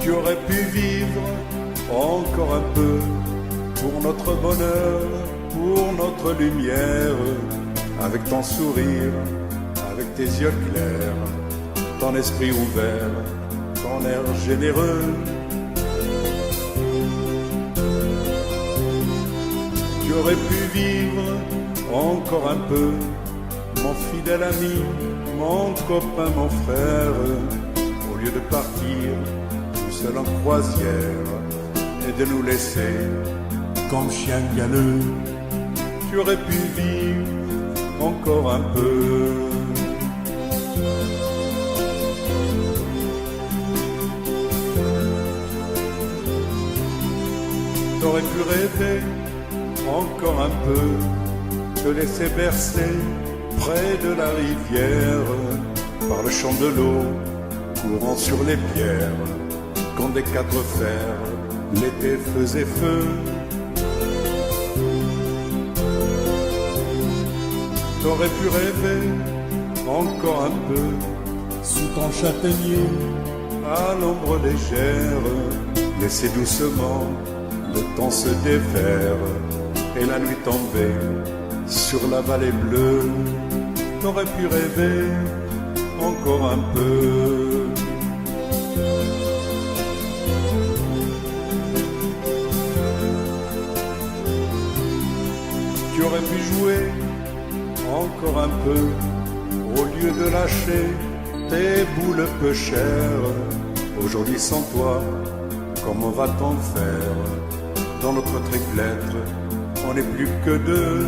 Tu aurais pu vivre encore un peu pour notre bonheur, pour notre lumière, avec ton sourire, avec tes yeux clairs, ton esprit ouvert, ton air généreux. Tu aurais pu vivre encore un peu, mon fidèle ami, mon copain, mon frère, au lieu de partir tout seul en croisière et de nous laisser comme chien galeux. Tu aurais pu vivre encore un peu. T'aurais pu rêver encore un peu, te laisser bercer près de la rivière, par le chant de l'eau courant sur les pierres, quand des quatre fers l'été faisait feu. T'aurais pu rêver encore un peu, sous ton châtaignier, à l'ombre légère, laisser doucement le temps se défaire et la nuit tomber sur la vallée bleue. T'aurais pu rêver encore un peu. Tu aurais pu jouer encore un peu, au lieu de lâcher tes boules peu chères. Aujourd'hui sans toi, comment va-t-on faire? Dans notre triplette, on n'est plus que deux.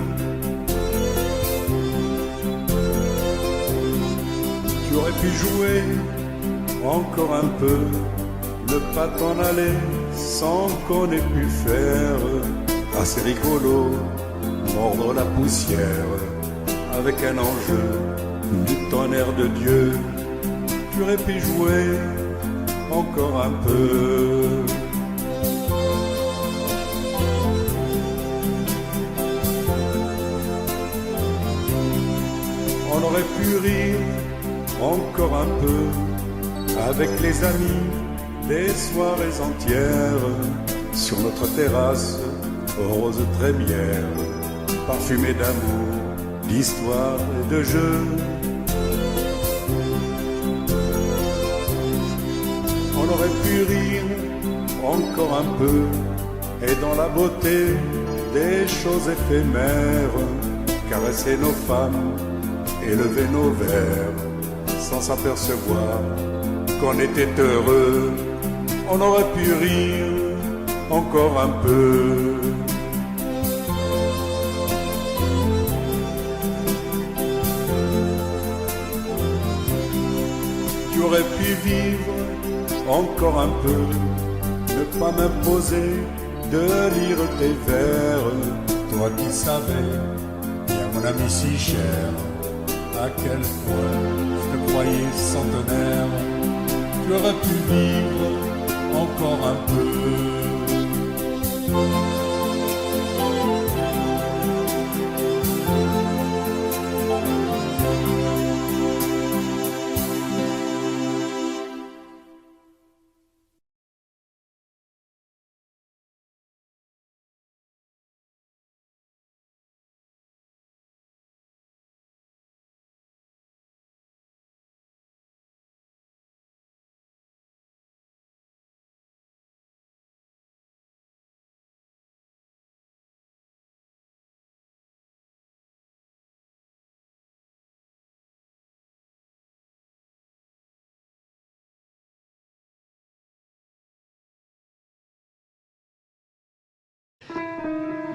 Tu aurais pu jouer encore un peu, ne pas t'en aller sans qu'on ait pu faire. Assez rigolo, mordre la poussière, avec un enjeu du tonnerre de Dieu. Tu aurais pu jouer encore un peu. On aurait pu rire encore un peu, avec les amis, des soirées entières, sur notre terrasse, rose trémière, parfumée d'amour, d'histoire et de jeu. On aurait pu rire encore un peu, et dans la beauté des choses éphémères, caresser nos femmes, élever nos verres, sans s'apercevoir qu'on était heureux. On aurait pu rire encore un peu. Tu aurais pu vivre encore un peu, ne pas m'imposer de lire tes vers. Toi qui savais, bien mon ami si cher, à quel point je te croyais centenaire. Tu aurais pu vivre encore un peu.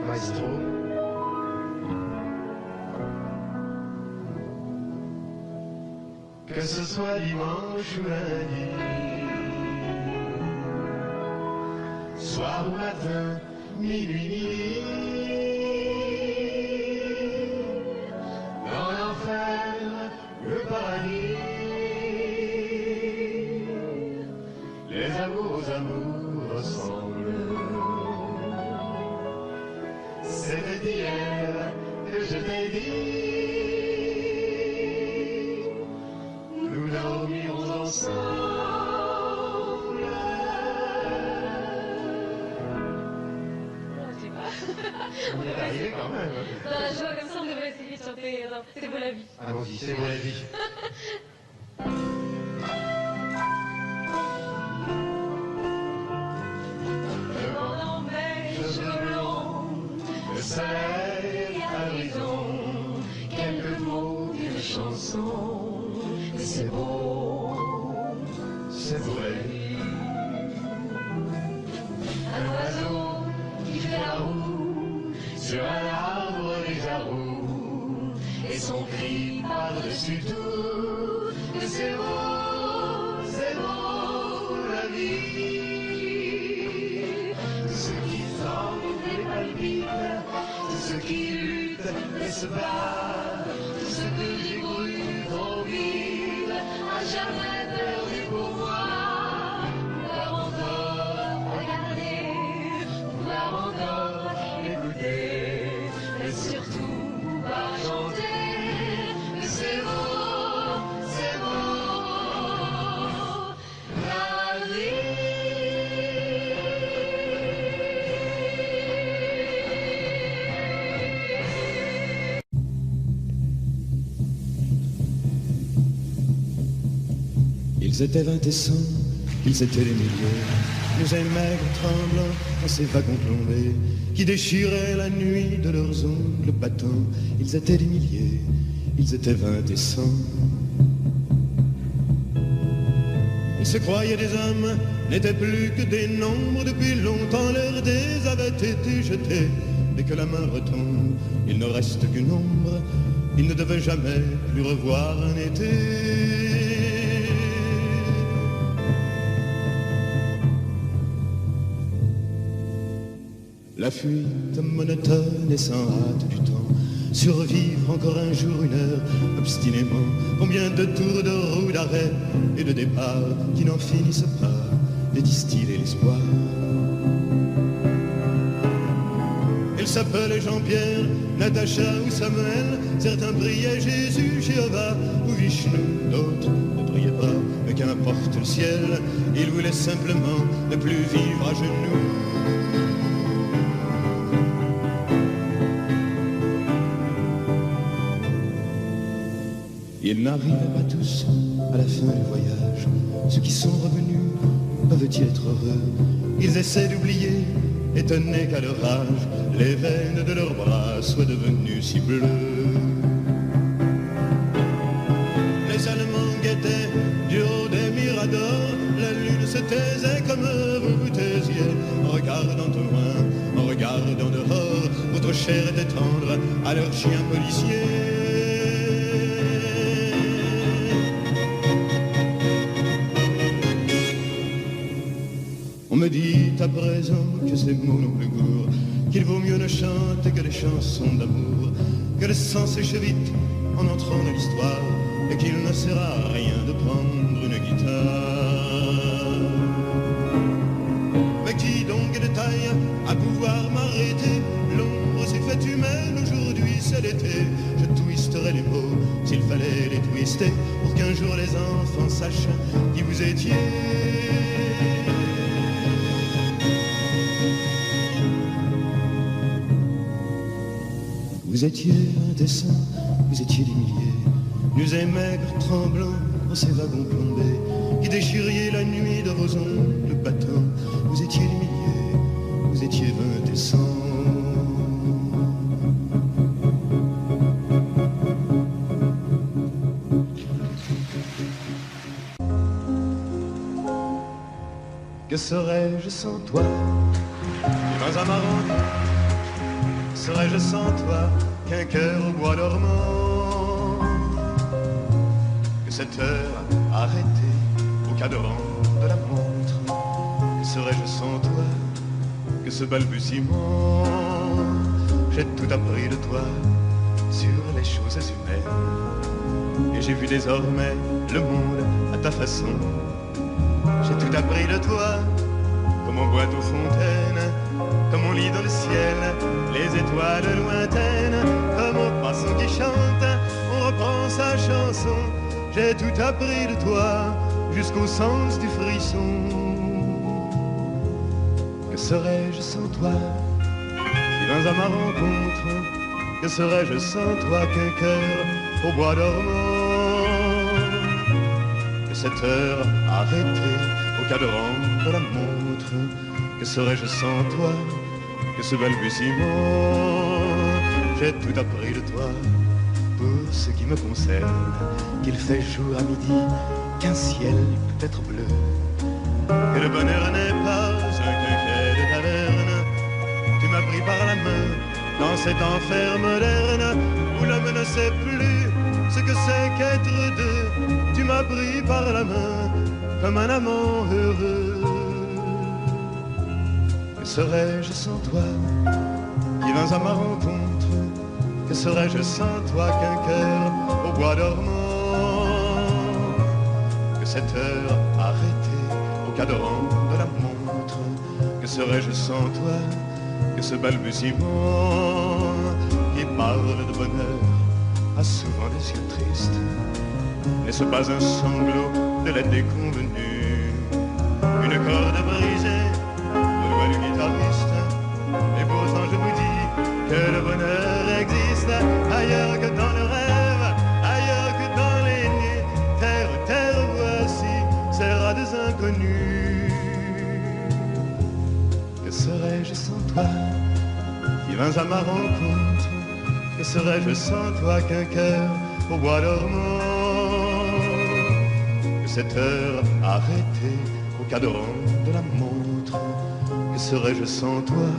Maestro. Que ce soit dimanche ou lundi, soir ou matin, minuit, minuit, dans l'enfer, le paradis, les amours aux amours ressemblent. C'était hier que je t'ai dit, nous dormirons ensemble. On y est arrivé quand même. Dans la joie comme ça, on devrait essayer de chanter C'est beau la vie. Allons-y, c'est beau la vie. Le vent dans mes cheveux blonds, Le soleil à l'horizon, quelques mots d'une chanson, mais c'est beau la vie. Un oiseau qui fait la roue Sur un arbre déjà roux, et son cri par-dessus tout, que c'est beau la vie. Tous ceux qui sentent et palpitent, tous ceux qui luttent et se battent, tout ce que j'ai cru trop vite, à jamais perdu pour moi. Pouvoir encore regarder, pouvoir encore écouter, et surtout pouvoir chanter, que c'est beau la Ils étaient 20 et 100, ils étaient des milliers, nous aimèrent tremblants dans ces wagons plombés, qui déchiraient la nuit de leurs ongles battants. Ils étaient des milliers, ils étaient 20 et 100. Ils se croyaient des hommes, n'étaient plus que des nombres. Depuis longtemps leurs dés avaient été jetés. Dès que la main retombe, il ne reste qu'une ombre. Ils ne devaient jamais plus revoir un été. La fuite monotone et sans hâte du temps, survivre encore un jour, une heure, obstinément. Combien de tours de roue, d'arrêt et de départ qui n'en finissent pas de distiller l'espoir. Ils s'appelaient Jean-Pierre, Natacha ou Samuel. Certains priaient Jésus, Jéhovah ou Vishnu. D'autres ne priaient pas, mais qu'importe le ciel. Ils voulaient simplement ne plus vivre à genoux. Ils n'arrivaient pas tous à la fin du voyage. Ceux qui sont revenus peuvent-ils être heureux? Ils essaient d'oublier, étonnés qu'à leur âge, les veines de leurs bras soient devenues si bleues. Les Allemands guettaient du haut des miradors. La lune se taisait comme vous vous taisiez, en regardant au loin, en regardant dehors. Votre chair était tendre à leurs chiens policiers. On me dit à présent que ces mots n'ont plus goût, qu'il vaut mieux ne chanter que des chansons d'amour, que le sang sèche vite en entrant dans l'histoire, et qu'il ne sert à rien de prendre une guitare. Mais qui donc est de taille à pouvoir m'arrêter? L'ombre s'est faite humaine, aujourd'hui c'est l'été. Je twisterai les mots s'il fallait les twister, pour qu'un jour les enfants sachent qui vous étiez. Vous étiez indécents, vous étiez des milliers, nous aimègres tremblants dans ces wagons plombés, qui déchiriez la nuit de vos ongles battants. Vous étiez des milliers, vous étiez 20 et 100. Que serais-je sans toi? Dans un marron, serais-je sans toi qu'un cœur au bois dormant? Que cette heure arrêtée au cadran de la montre? Que serais-je sans toi que ce balbutiement? J'ai tout appris de toi sur les choses humaines, et j'ai vu désormais le monde à ta façon. J'ai tout appris de toi, comme on boit aux fontaines, comme on lit dans le ciel les étoiles lointaines, comme au passant qui chante, on reprend sa chanson. J'ai tout appris de toi, jusqu'au sens du frisson. Que serais-je sans toi? Viens à ma rencontre, que serais-je sans toi qu'un cœur au bois dormant? Que cette heure arrêtée au cadran de la montre, que serais-je sans toi, que ce balbutiement? J'ai tout appris de toi, pour ce qui me concerne, qu'il fait jour à midi, qu'un ciel peut être bleu, que le bonheur n'est pas un quinquet de taverne. Tu m'as pris par la main dans cet enfer moderne où l'homme ne sait plus ce que c'est qu'être deux. Tu m'as pris par la main comme un amant heureux. Que serais-je sans toi qui vins à ma rencontre? Que serais-je sans toi qu'un cœur au bois dormant? Que cette heure arrêtée au cadran de la montre, que serais-je sans toi, que ce balbutiement qui parle de bonheur a souvent des yeux tristes, n'est-ce pas un sanglot de la déconvenue, une corde brisée au doigt du guitariste? Et pourtant je vous dis que le bonheur existe ailleurs que dans le rêve, ailleurs que dans les nuits. Terre, terre, voici ces rats des inconnus. Que serais-je sans toi qui vins à ma rencontre? Que serais-je sans toi qu'un cœur au bois dormant? Que cette heure arrêtée au cadran de la montre, que serais-je sans toi,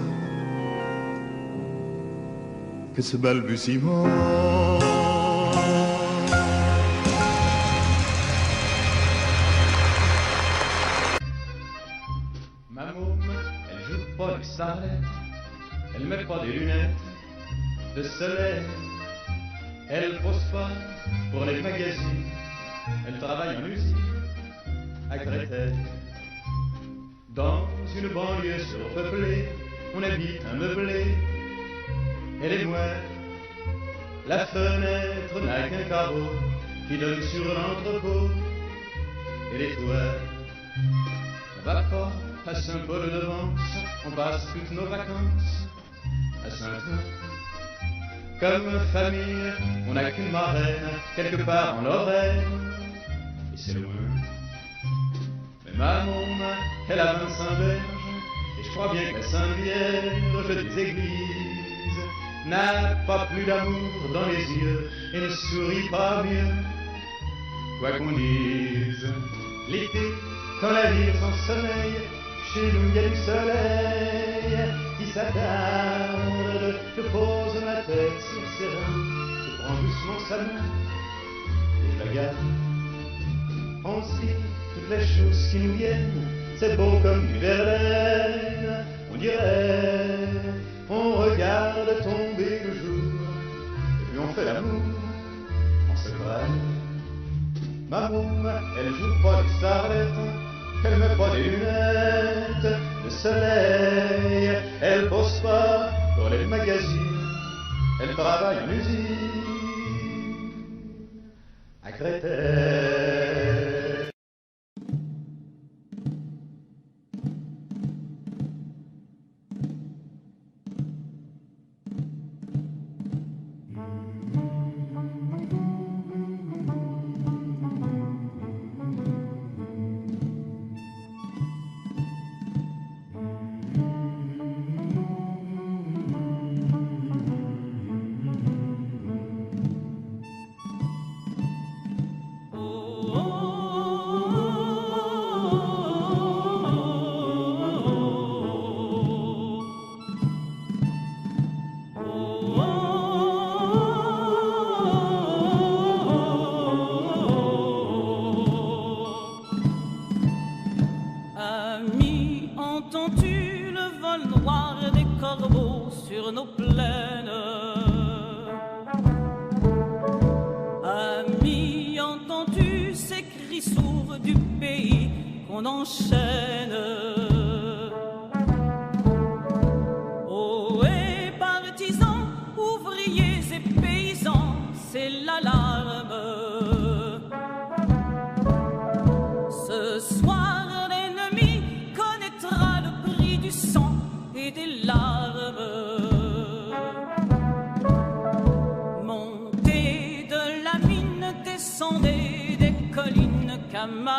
que ce balbutiement? Ma môme, elle joue pas les starlettes, elle met pas des lunettes de soleil, elle pose pas pour les magazines, elle travaille en usine à Créteil. Dans une banlieue surpeuplée, on habite un meublé, elle est moite, la fenêtre n'a qu'un carreau qui donne sur l'entrepôt, et les toits ne va pas à Saint-Paul-de-Vence, on passe toutes nos vacances à Saint-Ouen. Comme famille, on n'a qu'une marraine, quelque part en Lorraine, et c'est loin. Mais ma môme, elle a 25 berges, et je crois bien que la Sainte Vierge des églises n'a pas plus d'amour dans les yeux et ne sourit pas mieux. Quoi qu'on dise, l'été, quand la vie est sans sommeil, chez nous il y a du soleil qui s'attarde. Je pose ma tête sur ses reins, je prends doucement sa main et je la garde. On se dit toutes les choses qui nous viennent, c'est beau comme du Verlaine. On dirait, on regarde tomber le jour, et puis on fait l'amour en secret. Ma môme, elle joue pas les starlettes, elle met pas des lunettes de soleil, elle pose pas pour les magazines, elle travaille en usine à Créteil. Sur nos plaines, amis, entends-tu ces cris sourds du pays qu'on enchaîne? Oh, et partisans, ouvriers et paysans, c'est l'alarme. Ce soir, l'ennemi connaîtra le prix du sang et des larmes.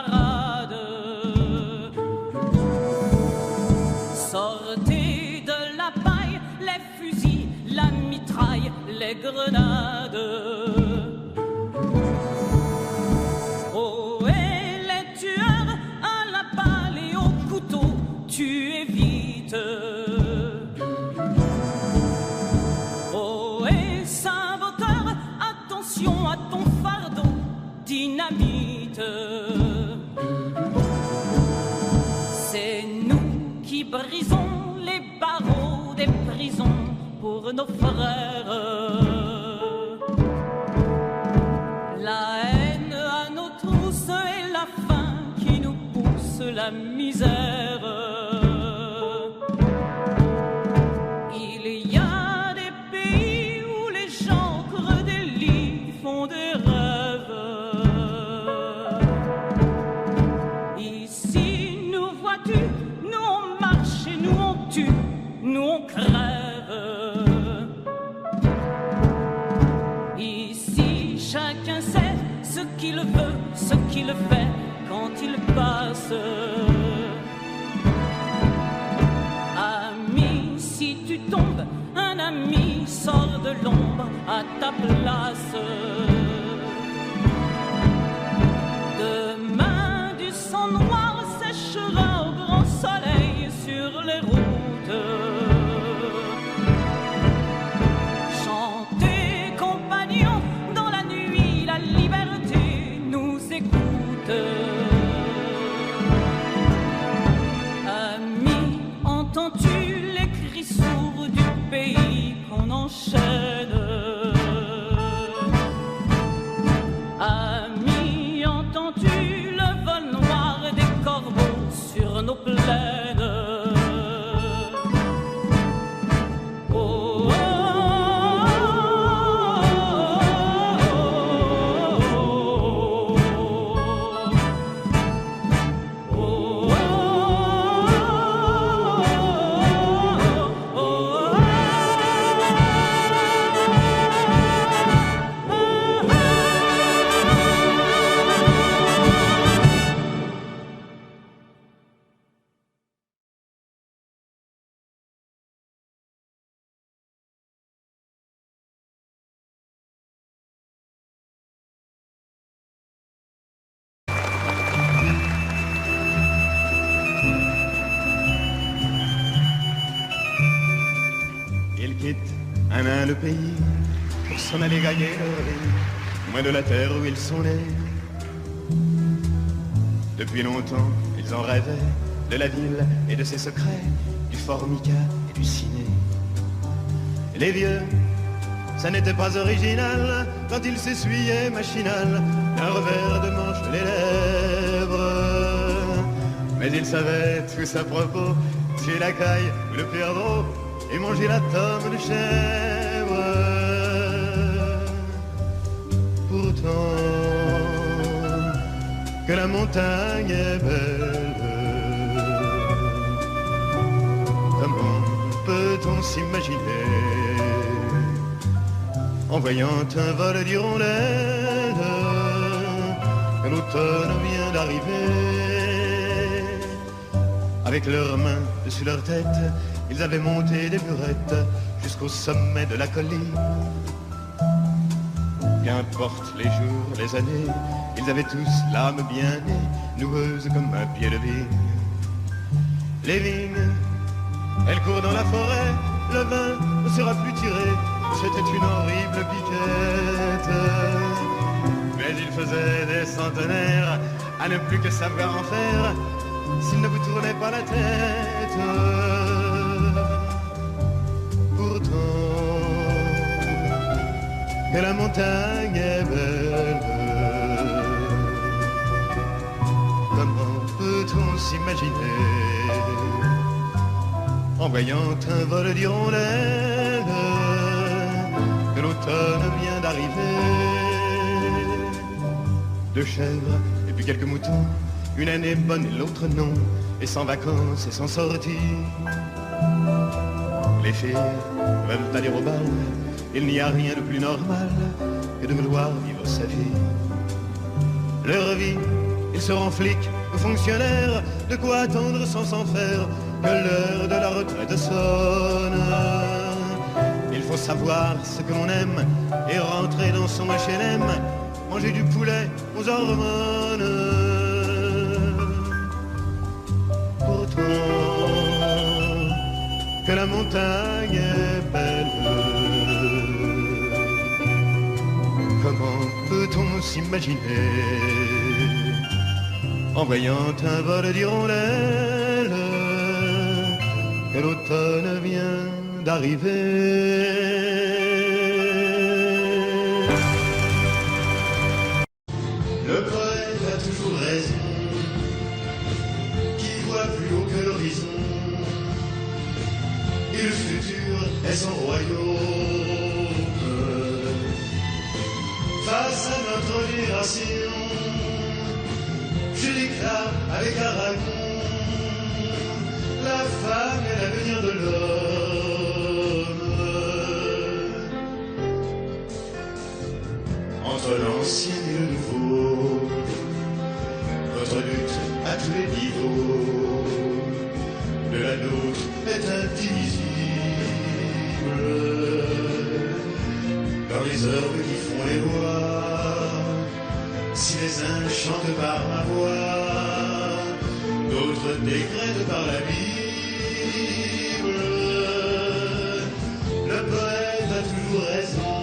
parade. Sortez de la paille, les fusils, la mitraille, les grenades. Oh, et les tueurs à la balle et au couteau, tuez vite. Oh, et saboteur, attention à ton fardeau, dynamite. C'est nous qui brisons les barreaux des prisons pour nos frères. La haine à nos trousses et la faim qui nous pousse la misère. Il y a des pays où les gens creux des lits font des rêves. Ici, nous vois-tu, nous on marche et nous on tue, nous on crève. Ici, chacun sait ce qu'il veut, ce qu'il fait quand il passe. Ami, si tu tombes, un ami sort de l'ombre à ta place. Demain, du sang noir séchera au grand soleil sur les routes. Chantez, compagnons, dans la nuit, la liberté nous écoute. Ami, entends-tu les cris sourds du pays qu'on enchaîne? Ami, entends-tu le vol noir des corbeaux sur nos plaines? Oh, oh, oh, Ils quittent un à un le pays pour s'en aller gagner leur vie, loin de la terre où ils sont nés. Depuis longtemps, ils en rêvaient de la ville et de ses secrets, du formica et du ciné. Les vieux, ça n'était pas original quand ils s'essuyaient machinal d'un revers de manche les lèvres. Mais ils savaient tous à propos tuer la caille ou le perdreau et manger la tome de chèvre. Pourtant, que la montagne est belle, comment peut-on s'imaginer en voyant un vol d'hirondelles que l'automne vient d'arriver? Avec leurs mains dessus leur tête, ils avaient monté des burettes jusqu'au sommet de la colline. Qu'importe les jours, les années, ils avaient tous l'âme bien née, noueuse comme un pied de vigne. Les vignes, elles courent dans la forêt, le vin ne sera plus tiré, c'était une horrible piquette. Mais il faisait des centenaires à ne plus que savoir en faire s'il ne vous tournait pas la tête. Pourtant, que la montagne est belle, comment peut-on s'imaginer en voyant un vol d'hirondelles que l'automne vient d'arriver? Deux chèvres et puis quelques moutons, une année bonne et l'autre non, et sans vacances et sans sortie. Les filles veulent aller au bal, il n'y a rien de plus normal que de vouloir vivre sa vie. Leur vie il se rend flic ou fonctionnaire, de quoi attendre sans s'en faire que l'heure de la retraite sonne. Il faut savoir ce que l'on aime et rentrer dans son HLM, manger du poulet aux hormones. Pourtant, que la montagne est belle, comment peut-on s'imaginer, en voyant un vol d'hirondelles, que l'automne vient d'arriver. Le poète a toujours raison, qui voit plus haut que l'horizon, et le futur est son royaume. Face à notre génération, je déclare avec Aragon, la femme est l'avenir de l'homme. Entre l'ancien et le nouveau, notre lutte à tous les niveaux de la nôtre est indivisible. Dans les herbes qui font les lois, si les uns chantent par ma voix, d'autres décrètent par la Bible. Le poète a toujours raison,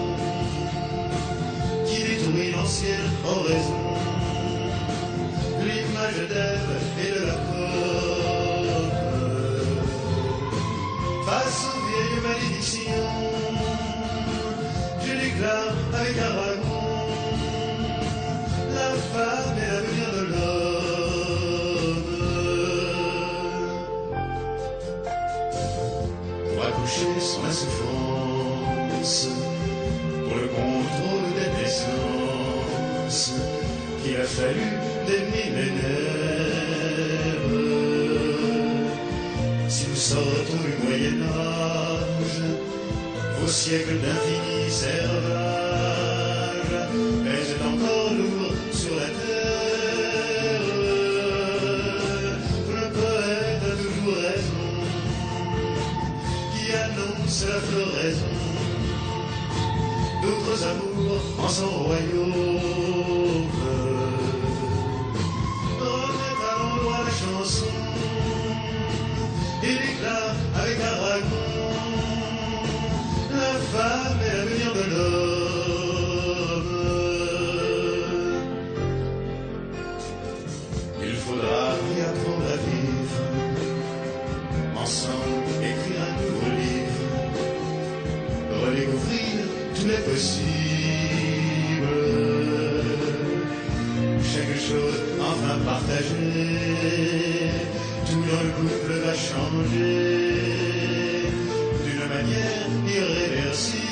qui détruit l'ancienne oraison, l'image d'Ève et de la pomme. Face aux vieilles malédictions, je déclare avec Aragon, la femme est l'avenir de l'homme. Pour accoucher sans la souffrance, pour le contrôle des naissances, qu'il a fallu des millénaires. Si nous sortons du Moyen-Âge, vos siècles d'infini servage pèsent encore lourd sur la terre. Le poète a toujours raison, qui annonce la floraison d'autres amours en son royaume. Remettre à l'endroit la chanson et déclare avec Aragon, la femme est l'avenir de l'homme. Il faudra réapprendre à vivre, ensemble écrire un nouveau livre, redécouvrir tout est possible. Chaque chose enfin partagée, tout dans le couple va changer d'une manière irréversible.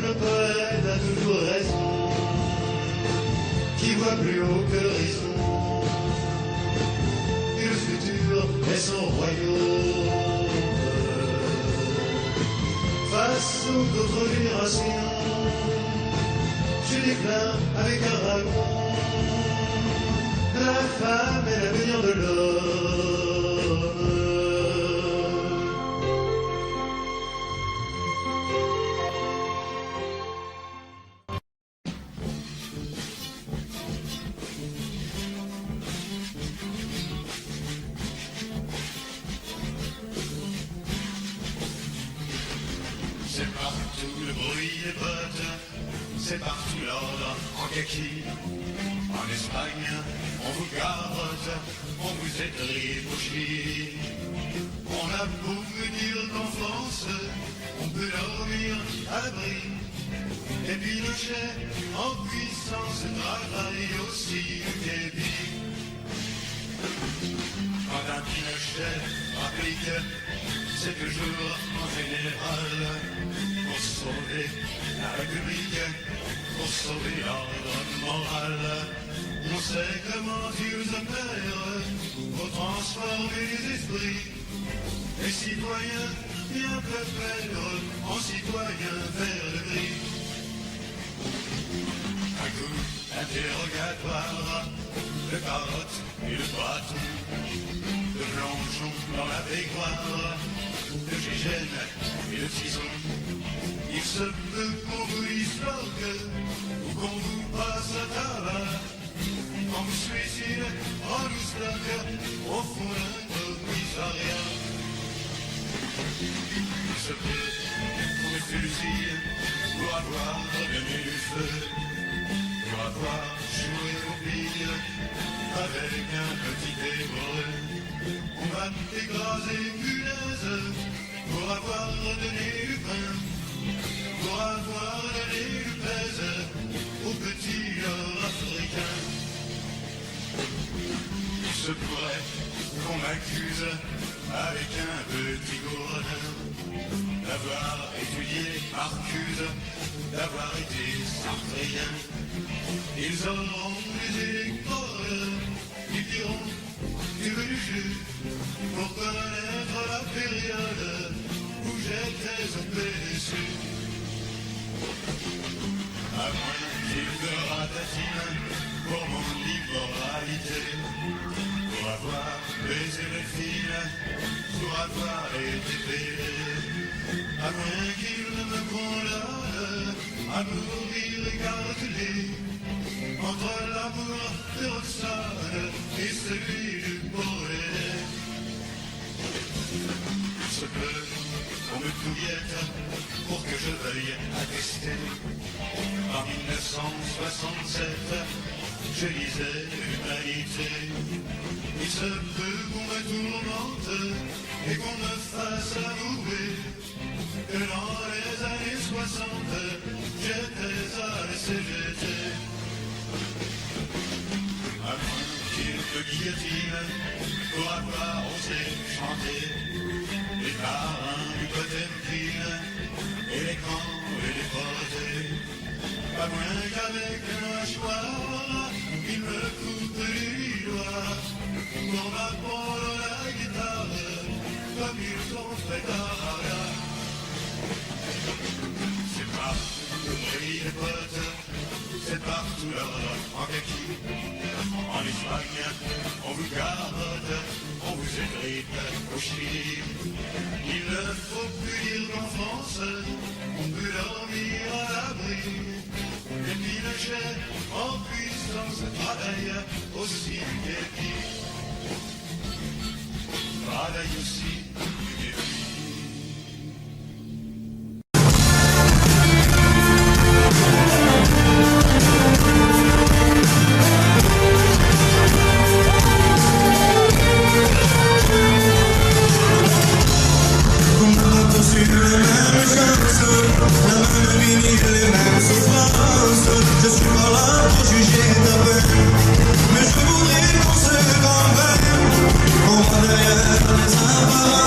Le poète a toujours raison, qui voit plus haut que l'horizon, et le futur est son royaume. Face aux autres générations, je déclare avec Aragon, la femme est l'avenir de l'homme. C'est partout le bruit des bottes, c'est partout l'ordre en kaki. En Espagne, on vous carotte, on vous étripouchit. On a beau me dire qu'en France, on peut dormir à l'abri. Et Pinochet, en puissance, travaille aussi du débit. Quand un Pinochet applique, c'est toujours en général pour sauver la République, pour sauver l'ordre moral. On sait comment Dieu opère pour transformer les esprits. Les citoyens bien peuvent perdre en citoyens vers le gris. Un coup, interrogatoire, de carottes et de bâton, de plongeon dans la baignoire, de gégène et de tison. Il se peut qu'on vous disloque ou qu'on vous passe à tabac, qu'on vous suicide en nous stocke au fond d'un commissariat. Il se peut qu'on me fusille pour avoir donné du feu, pour avoir joué au pire avec un petit hébreu. On va t'écraser punaise pour avoir donné du pain, pour avoir donné du pèse au petit africain. Il se pourrait qu'on m'accuse avec un petit gourdin d'avoir étudié Marcuse, d'avoir été sartrien. Ils auront les électores, ils diront tu veux du jus pour connaître la période où j'étais un PSU. À moins qu'il me ratatine pour mon immoralité, pour avoir baisé les filles, pour avoir été payé. À moins qu'il ne me condamne à mourir écartelé entre l'amour de Roxane et celui du poète. Il se peut qu'on me touillette pour que je veuille attester. En 1967, je lisais l'humanité. Il se peut qu'on me tourmente et qu'on me fasse avouer que dans les années 60, j'étais à la CGT. À moins qu'il me guillotine pour avoir osé chanter les marins du Potemkin et les camps et les portés. À moins qu'avec un hachoir, il me coupe les doigts pour m'apprendre la guitare comme ils ont fait à Raga. C'est partout les potes, c'est partout l'Europe en kaki. En Espagne, on vous garde, on vous étripe au Chili. Il ne faut plus dire qu'en France, on peut dormir à l'abri. Et Pinochet en puissance travaille aussi du képi. Travaille aussi du képi. Je suis pas là pour juger ta peine, mais je voudrais qu'on se comprenne. On va derrière les apparences.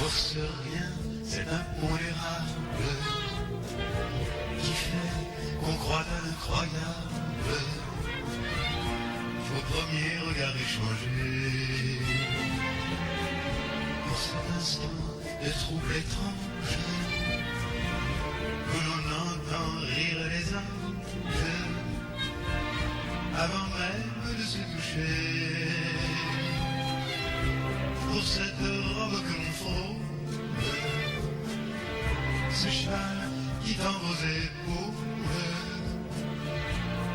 force rien, c'est impondérable qui fait qu'on croit à l'incroyable au premier regard échangé. Pour cet instant de trouble étrange où l'on entend rire les anges avant même de se toucher. Pour cette robe que l'on frôle, ce châle qui tend vos épaules,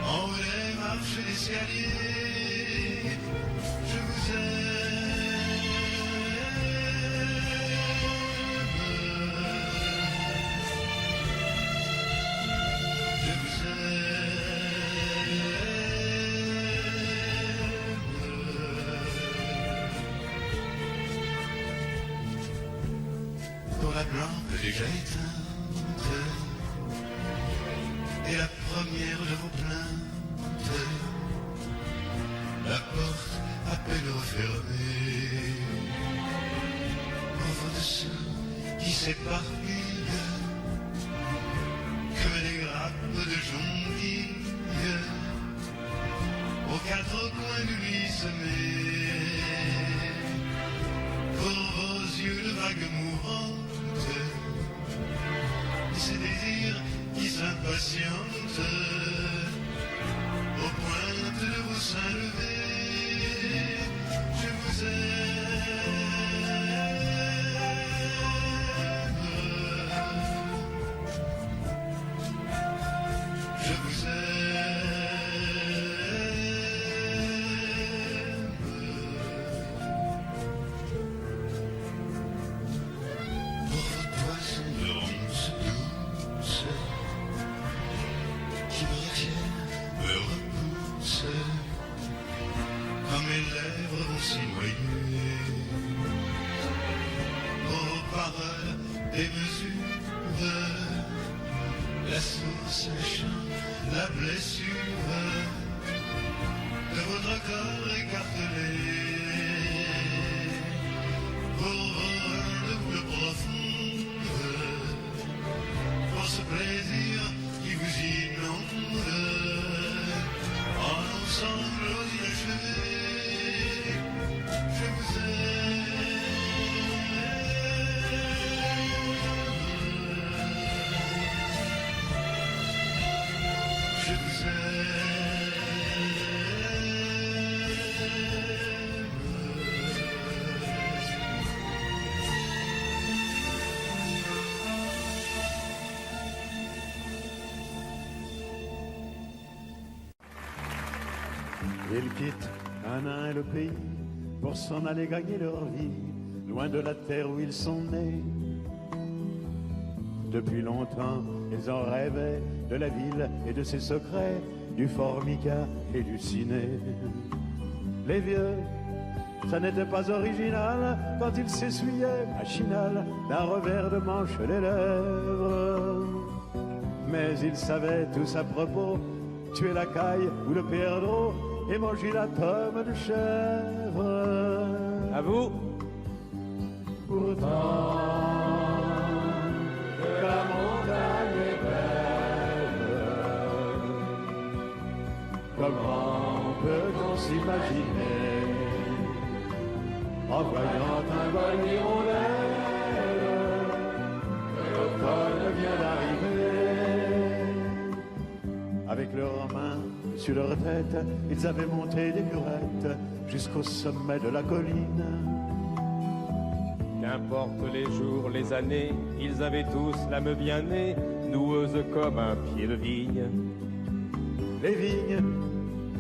en haut des marches d'escalier, je vous aime. Je vous aime. Pour la lampe déjà éteinte et la première de vos plaintes, la porte à peine refermée, pour vos dessous qui s'éparpillent comme des grappes de jonquilles aux quatre coins du lit semé, pour vos yeux de vagues mouvantes, ces désirs qui s'impatientent aux pointes de vos seins levés. Je vous aime. Je vous aime. Pour vos poissons de ronces douces qui me retiennent, me repoussent quand mes lèvres vont s'y noyer. Pour vos paroles démesurées, la source, le champ, la blessure de votre corps écartelé. Pour vos doubles profondes, pour ce plaisir qui vous inonde, en ensemble aux inachevés, je vous aime. Je vous aime. Ils quittent un à un le pays pour s'en aller gagner leur vie, loin de la terre où ils sont nés. Depuis longtemps, ils en rêvaient de la ville et de ses secrets, du formica et du ciné. Les vieux, ça n'était pas original quand ils s'essuyaient, machinal, d'un revers de manche les lèvres. Mais ils savaient tous à propos tuer la caille ou le perdreau et manger la tome de chèvre. À vous. Pourtant, que la montagne est belle, comment peut-on s'imaginer en voyant un vol d'hirondelle que l'automne vient d'arriver? Avec leurs mains sur leur tête, ils avaient monté des murettes jusqu'au sommet de la colline. Qu'importe les jours, les années, ils avaient tous l'âme bien née, noueuse comme un pied de vigne. Les vignes,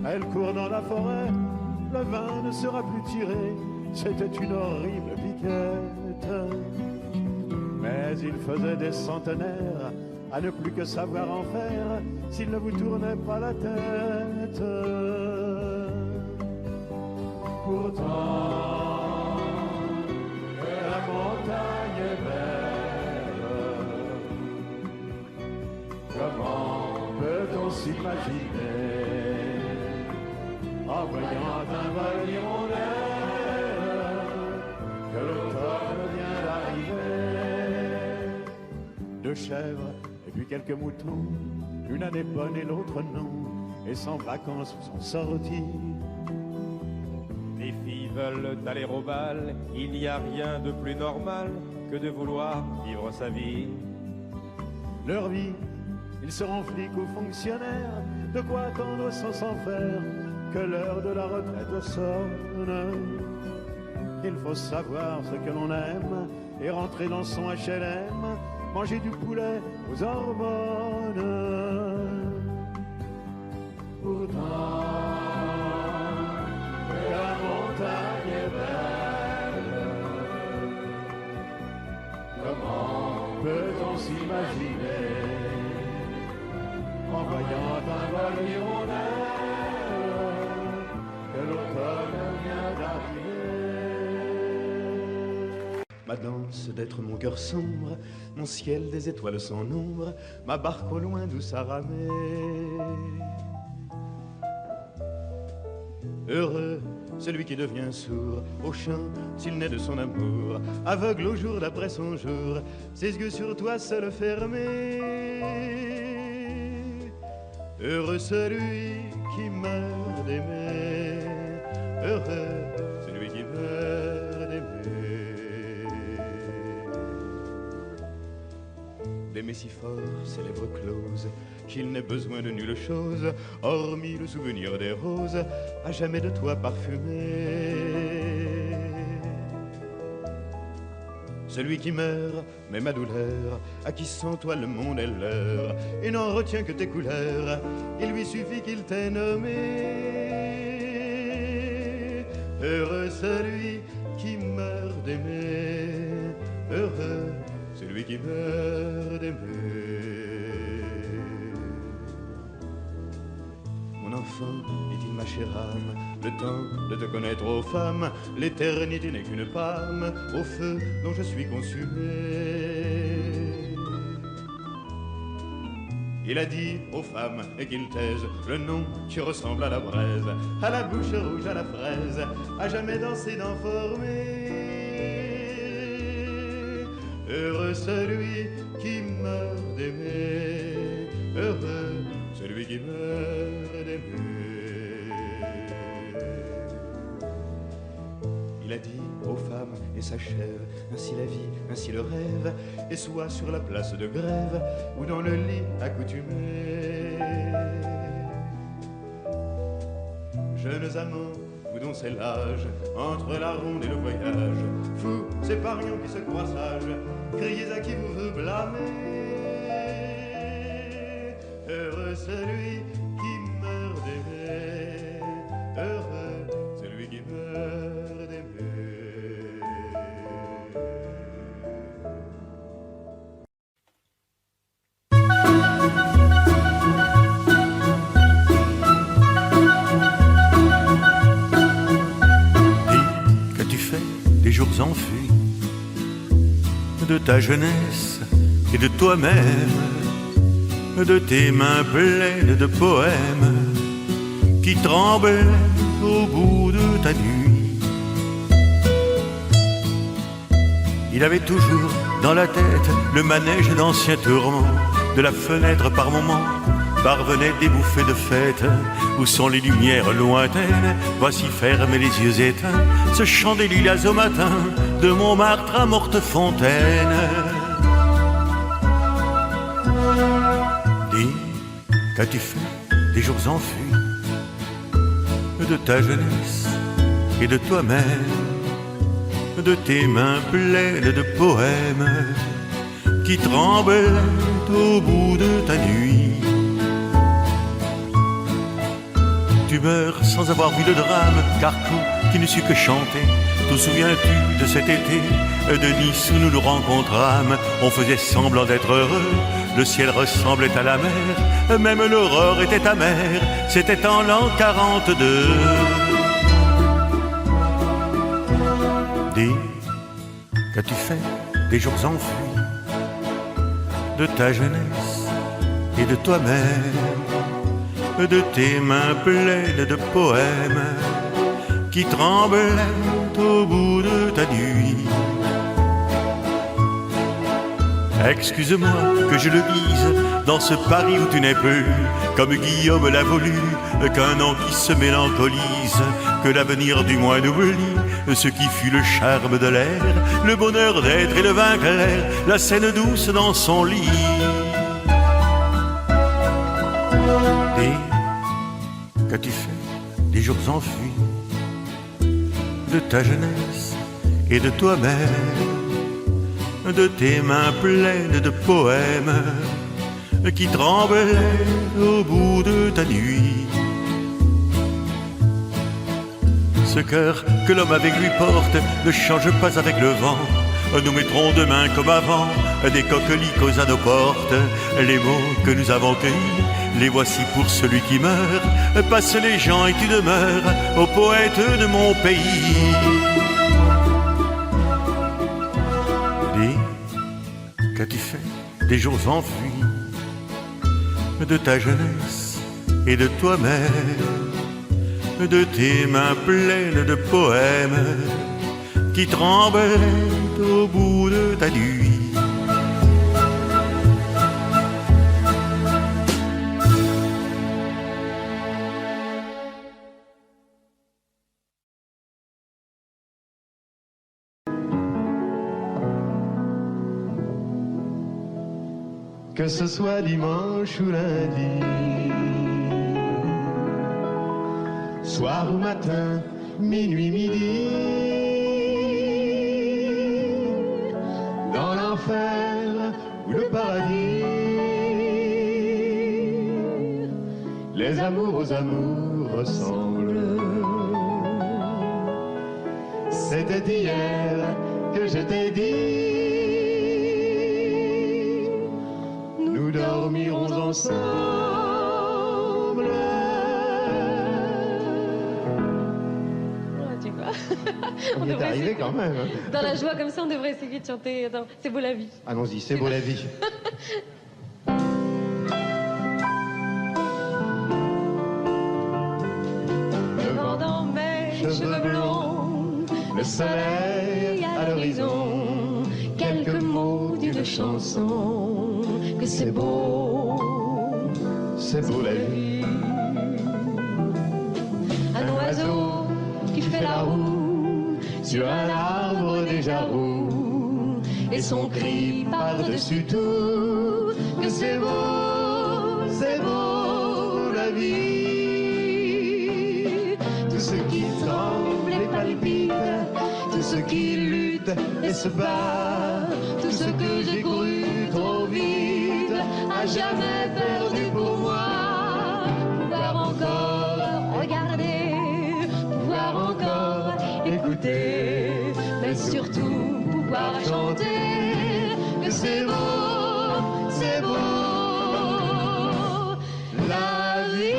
elles courent dans la forêt, le vin ne sera plus tiré, c'était une horrible piquette. Mais il faisait des centenaires à ne plus que savoir en faire s'il ne vous tournait pas la tête. Pourtant, que la montagne est belle, comment peut-on s'imaginer en voyant un vol d'hirondelle que l'automne vient d'arriver? de chèvres et puis quelques moutons. Une année bonne et l'autre non, et sans vacances sont sortis. Les filles veulent aller au bal, il n'y a rien de plus normal que de vouloir vivre sa vie. Leur vie, ils seront flics ou fonctionnaires, de quoi attendre sans s'en faire que l'heure de la retraite sonne. Il faut savoir ce que l'on aime et rentrer dans son HLM, manger du poulet aux hormones. Pourtant, la montagne est belle. Comment peut-on s'imaginer en voyant un vol hirondelle que l'automne vient d'arriver? Ma danse d'être mon cœur sombre, mon ciel des étoiles sans nombre, ma barque au loin d'où ça ramait. Heureux celui qui devient sourd au chant s'il naît de son amour, aveugle au jour d'après son jour, ses yeux sur toi seuls fermés. Heureux celui qui meurt d'aimer, heureux celui qui meurt d'aimer. D'aimer si fort ses lèvres closes qu'il n'ait besoin de nulle chose, hormis le souvenir des roses, à jamais de toi parfumé. Celui qui meurt, mais ma douleur, à qui sans toi le monde est l'heure, et n'en retient que tes couleurs, il lui suffit qu'il t'ait nommé. Heureux celui qui meurt d'aimer, heureux celui qui meurt d'aimer. Mon enfant, dit-il ma chère âme, le temps de te connaître aux femmes, l'éternité n'est qu'une palme au feu dont je suis consumé. Il a dit aux femmes et qu'ils taisent le nom qui ressemble à la braise, à la bouche rouge, à la fraise, à jamais dansé d'enformer. Heureux celui qui meurt d'aimer, heureux celui qui meurt d'aimer. Il a dit aux femmes et s'achève, ainsi la vie, ainsi le rêve, et soit sur la place de grève ou dans le lit accoutumé. Jeunes amants, vous dont c'est l'âge, entre la ronde et le voyage, fous, ces parions qui se croient sages, criez à qui vous veut blâmer. Heureux celui qui meurt d'aimer, heureux celui qui meurt d'aimer. Dis, qu'as-tu fait des jours enfuis, de ta jeunesse et de toi-même, de tes mains pleines de poèmes qui tremblaient au bout de ta nuit. Il avait toujours dans la tête le manège d'anciens tourments, de la fenêtre par moments parvenaient des bouffées de fête. Où sont les lumières lointaines? Voici fermer les yeux éteints ce chant des lilas au matin, de Montmartre à Mortefontaine. Dis, qu'as-tu fait des jours enfuis, de ta jeunesse et de toi-même, de tes mains pleines de poèmes qui tremblaient au bout de ta nuit? Tu meurs sans avoir vu le drame, Carcou qui ne sut que chanter. Te souviens-tu de cet été de Nice où nous nous rencontrâmes? On faisait semblant d'être heureux, le ciel ressemblait à la mer, même l'aurore était amère, c'était en l'an 42. Dis, qu'as-tu fait des jours enfuis, de ta jeunesse et de toi-même, de tes mains pleines de poèmes qui tremblaient au bout de ta nuit? Excuse-moi que je le dise, dans ce Paris où tu n'es plus, comme Guillaume l'a voulu, qu'un nom qui se mélancolise, que l'avenir du moins n'oublie ce qui fut le charme de l'air, le bonheur d'être et le vin clair, la scène douce dans son lit. Et qu'as-tu fait des jours enfuis de ta jeunesse et de toi-même, de tes mains pleines de poèmes qui tremblaient au bout de ta nuit? Ce cœur que l'homme avec lui porte ne change pas avec le vent. Nous mettrons demain comme avant des coquelicots à nos portes. Les mots que nous avons cueillis, les voici pour celui qui meurt. Passe les gens et tu demeures au poète de mon pays. Dis, qu'as-tu fait des jours enfuis de ta jeunesse et de toi-même, de tes mains pleines de poèmes qui tremblaient au bout de ta nuit? Que ce soit dimanche ou lundi, soir ou matin, minuit, midi, dans l'enfer ou le paradis, les amours aux amours ressemblent. C'était hier que je t'ai dit, nous dormirons ensemble. Tu vois. On y est arrivé quand même. Hein. Dans la joie comme ça, on devrait essayer de chanter. Attends, c'est beau la vie. Allons-y, c'est beau la vie. Le vent dans mes cheveux blonds, le soleil à l'horizon, quelques mots d'une chanson, que c'est beau la vie. Un oiseau qui fait la roue sur un arbre déjà roux, et son cri par-dessus tout, que c'est beau la vie. Tout ce qui tremble et palpite, tout ce qui lutte et se bat, tout ce que j'ai cru trop vite, à jamais perdu pour moi. Pouvoir encore regarder, pouvoir encore écouter, mais surtout pouvoir chanter, que c'est beau la vie.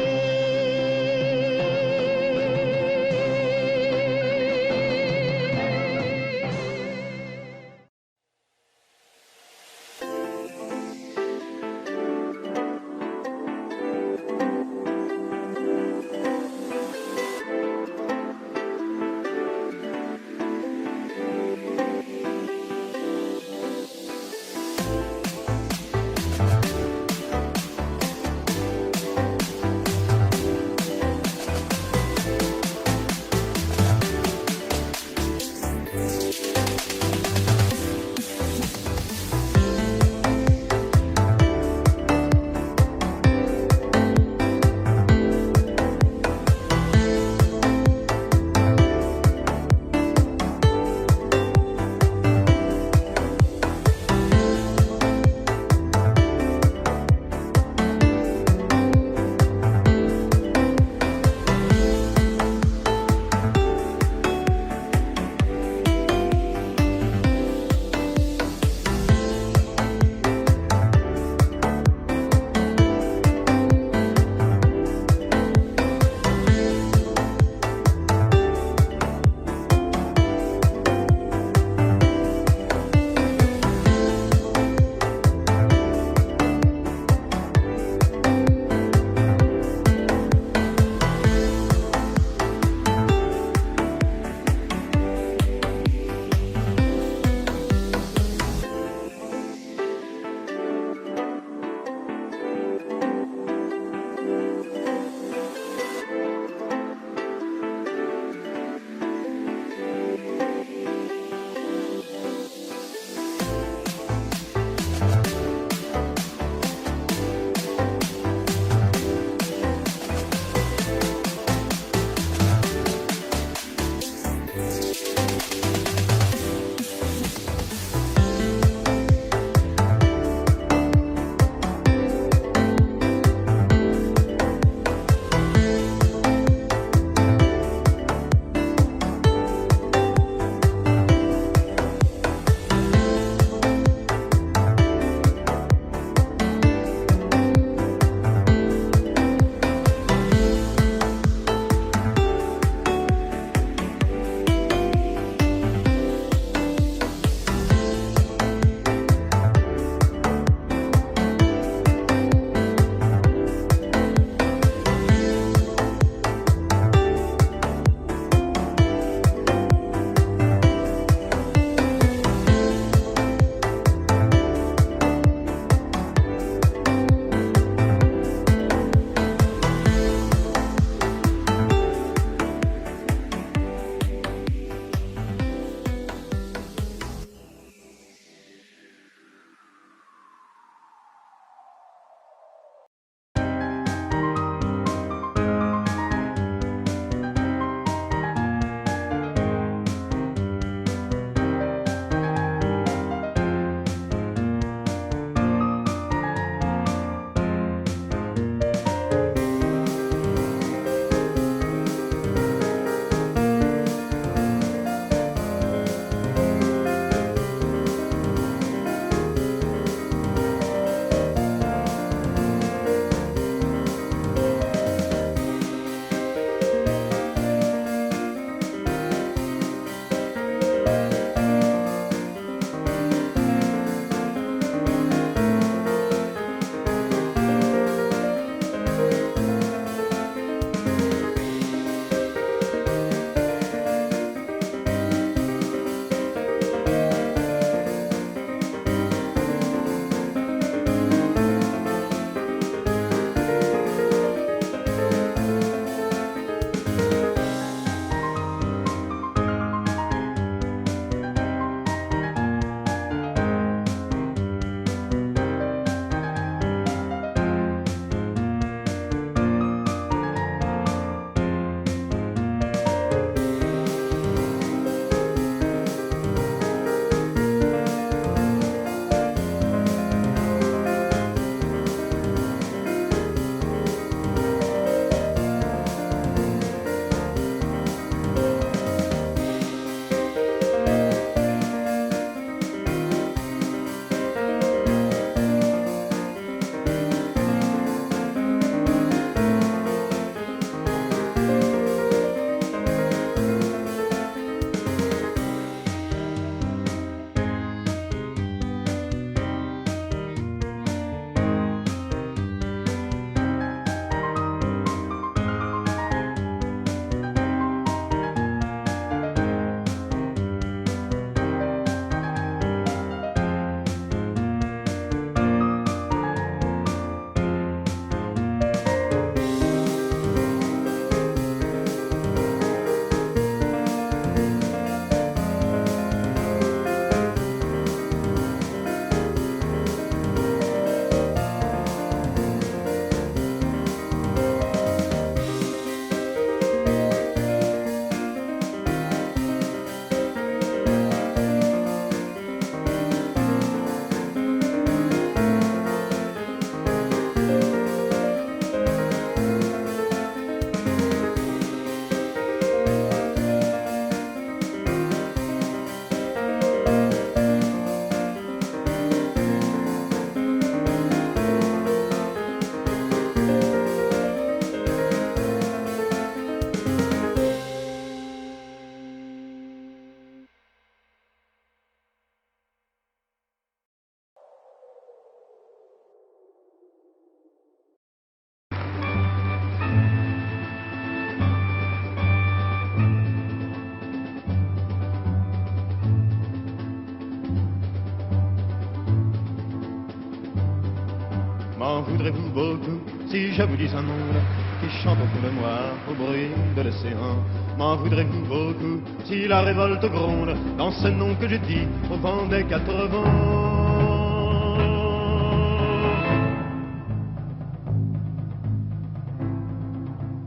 M'en voudrez-vous beaucoup si je vous dis un monde qui chante au fond de moi, au bruit de l'océan? M'en voudrez-vous beaucoup si la révolte gronde dans ce nom que je dis au vent des 80?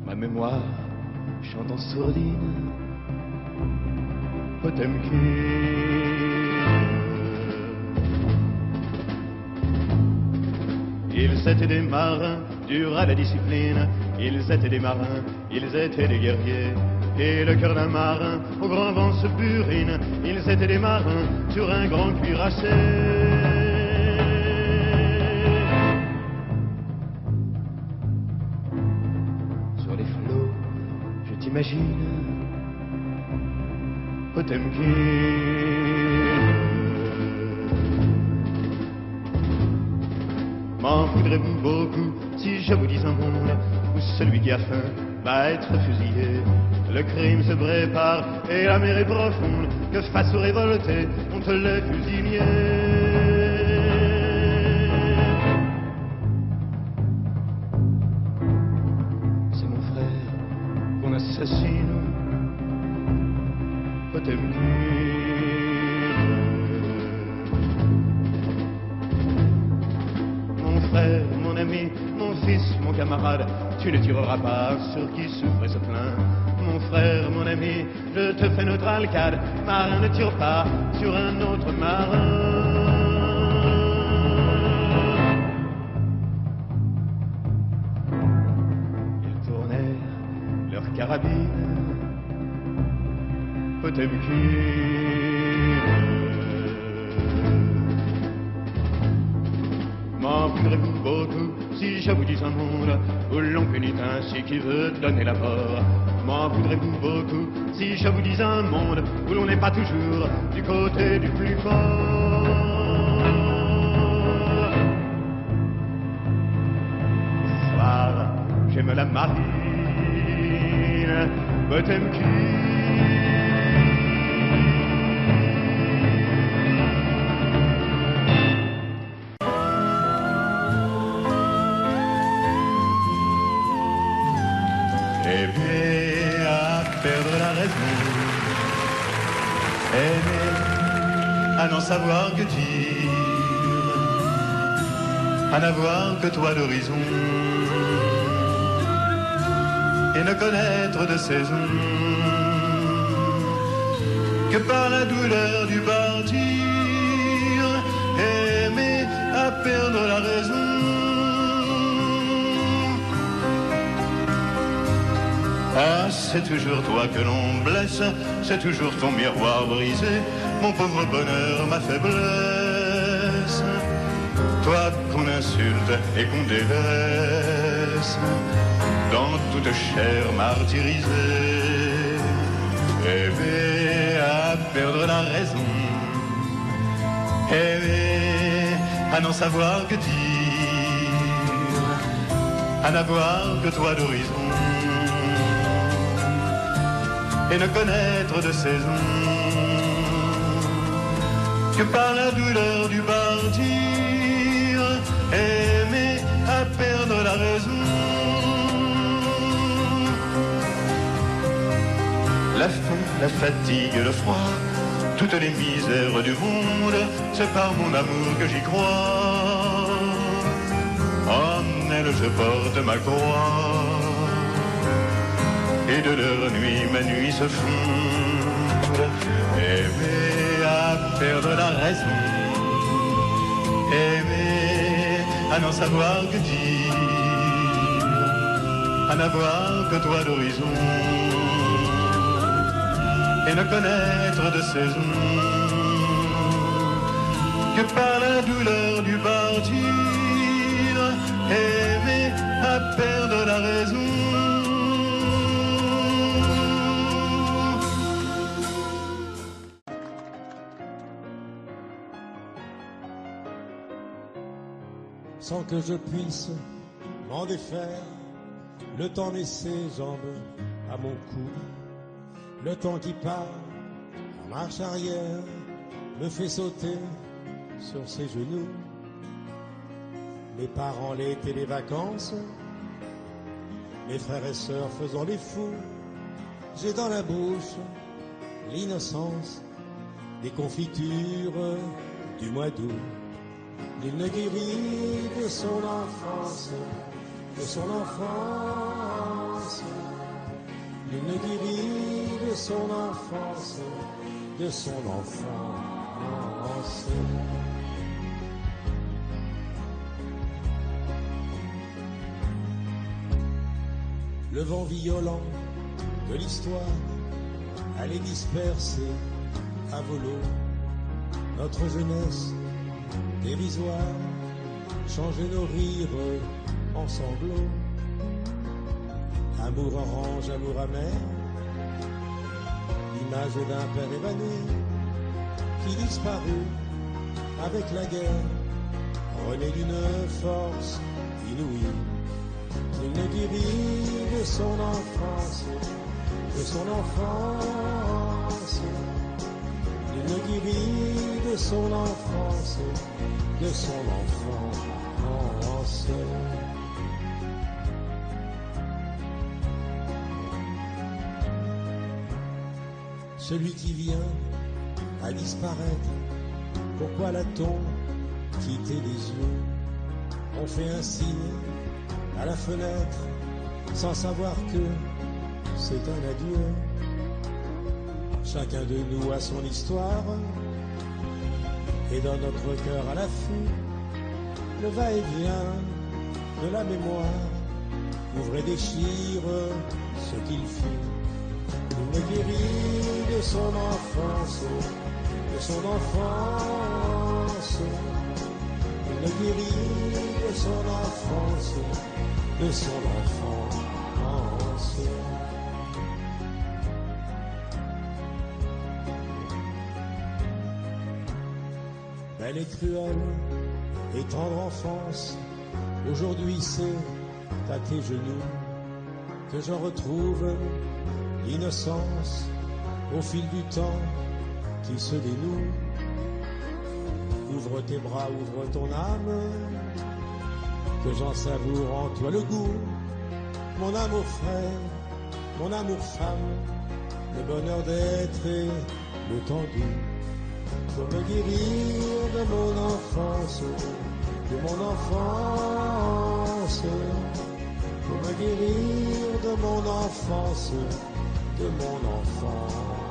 Ma mémoire chante en sourdine Potemkin. Ils étaient des marins, durs à la discipline. Ils étaient des marins, ils étaient des guerriers. Et le cœur d'un marin, au grand vent se burine. Ils étaient des marins, sur un grand cuirassé. Sur les flots, je t'imagine, Potemkin. M'en voudrez-vous beaucoup si je vous dis un monde où celui qui a faim va être fusillé? Le crime se prépare et la mer est profonde, que face aux révoltés, on te les fusiliers. C'est mon frère qu'on assassine, Potemkin. Mon ami, mon fils, mon camarade, tu ne tireras pas sur qui souffre et se plaint. Mon frère, mon ami, je te fais notre alcade. Marin, ne tire pas sur un autre marin. Ils tournèrent leurs carabines, Potemkin. M'en voudrez-vous beaucoup si je vous dis un monde où l'on punit ainsi qui veut donner la mort? M'en voudrez-vous beaucoup si je vous dis un monde où l'on n'est pas toujours du côté du plus fort? Ce soir, j'aime la marine, Potemkin. Aimer à perdre la raison, aimer à n'en savoir que dire, à n'avoir que toi d'horizon, et ne connaître de saison que par la douleur du partir. Aimer à perdre la raison, ah, c'est toujours toi que l'on blesse, c'est toujours ton miroir brisé, mon pauvre bonheur, ma faiblesse. Toi qu'on insulte et qu'on délaisse, dans toute chair martyrisée. Aimer à perdre la raison, aimer à n'en savoir que dire, à n'avoir que toi d'horizon, et ne connaître de saison que par la douleur du partir. Aimer à perdre la raison, la faim, la fatigue, le froid, toutes les misères du monde, c'est par mon amour que j'y crois. En elle je porte ma croix, et de leur nuit, ma nuit se fonde. Aimer à perdre la raison, aimer à n'en savoir que dire, à n'avoir que toi d'horizon, et ne connaître de saison que par la douleur du partir. Aimer à perdre la raison. Sans que je puisse m'en défaire, le temps met ses jambes à mon cou. Le temps qui part en marche arrière me fait sauter sur ses genoux. mes parents l'été, les vacances, mes frères et sœurs faisant les fous. J'ai dans la bouche l'innocence des confitures du mois d'août. Nul ne guérit de son enfance, de son enfance. Nul ne guérit de son enfance, de son enfance. Le vent violent de l'histoire allait disperser à volo notre jeunesse dérisoire, changer nos rires en sanglots. Amour orange, amour amer, l'image d'un père évanoui qui disparut avec la guerre, rené d'une force inouïe. Il ne guérit de son enfance, de son enfance. Il ne guérit de son enfance, de son enfance. Celui qui vient à disparaître, pourquoi l'a-t-on quitté les yeux? On fait un signe à la fenêtre sans savoir que c'est un adieu. Chacun de nous a son histoire et dans notre cœur à l'affût le va-et-vient de la mémoire ouvre et déchire ce qu'il fit. Il ne guérit de son enfance, de son enfance. Il ne guérit de son enfance, de son enfance. Belle et cruelle et tendre enfance, aujourd'hui c'est à tes genoux que je retrouve l'innocence au fil du temps qui se dénoue. Ouvre tes bras, ouvre ton âme, que j'en savoure en toi le goût. Mon amour frère, mon amour femme, le bonheur d'être et le temps doux. Pour me guérir de mon enfance, de mon enfance. Pour me guérir de mon enfance, de mon enfance.